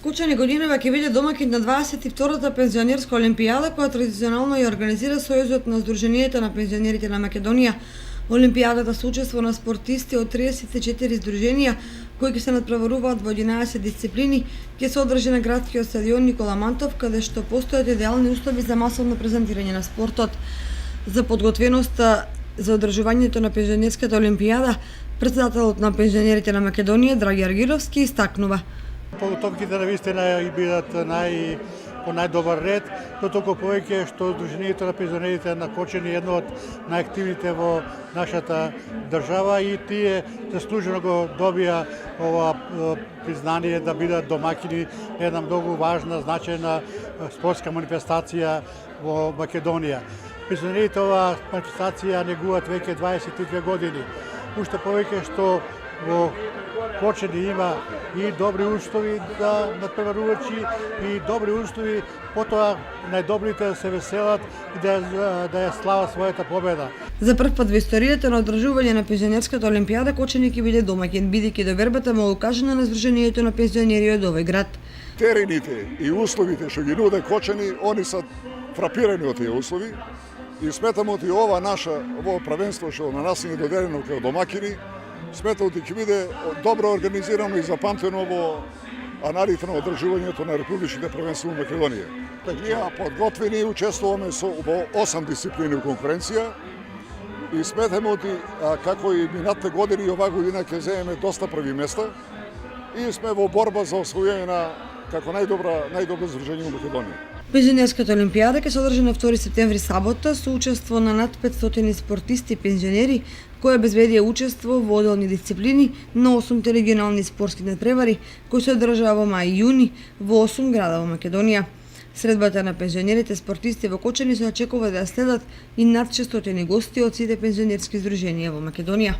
Кучани годинава ќе биде домакин на 22-та пензионерска олимпијада, која традиционално ја организира Сојузот на Сдруженијата на пензионерите на Македонија. Олимпијадата се учество на спортисти од 34 здруженија кои ќе се надпреваруваат во 11 дисциплини, ќе се одржи на градскиот стадион Никола Мантов, каде што постојат идеални услови за масовно презентирање на спортот. За подготвеноста за одржувањето на пензионерската олимпијада, претседателот на пензионерите на Македонија Драги Аргировски истакнува: подготовките навистина и бидат по најдобар ред, но толку повеќе што Сдруженијето на пензионерите на Кочани е едно од најактивните во нашата држава и тие заслужено го добија ова признание да бидат домакини на една многу важна, значајна спортска манифестација во Македонија. Пензионерите оваа манифестација негуваат веќе 22 години. Уште повеќе што во Кочани има и добри услови да надпреварувачи и добри услови потоа најдобрите да се веселат и да ја слават својата победа. За прв пат во историјата на одржување на пензионерската олимпијада Кочани ќе биде домакин, бидејќи довербата му окажана на Сдруженијето на пензионери од овој град. Терените и условите што ги нуде Кочани, они се фрапирани од тие услови и сметамо и ова правенство што на нас ни е доделено како домакини, сметам дека ќе биде добро организирано и запамтено во аналите на одржувањето на републичните првенства во Македонија. Ние подготвени и учествуваме во 8 дисциплини во конкуренција и сметаме како и минатите години и оваа година ќе земеме доста први места и сме во борба за освојување на како најдобро здружение во Македонија. Пензионерската олимпијада ќе се одржи на 2 септември сабота со учество на над 500 спортисти и пензионери кои обезбедија учество во одделни дисциплини на 8 регионални спортски надпревари кои се одржаа во мај и јуни во 8 града во Македонија. Средбата на пензионерите спортисти во Кочани се очекува да ја следат и над 600 гости од сите пензионерски здруженија во Македонија.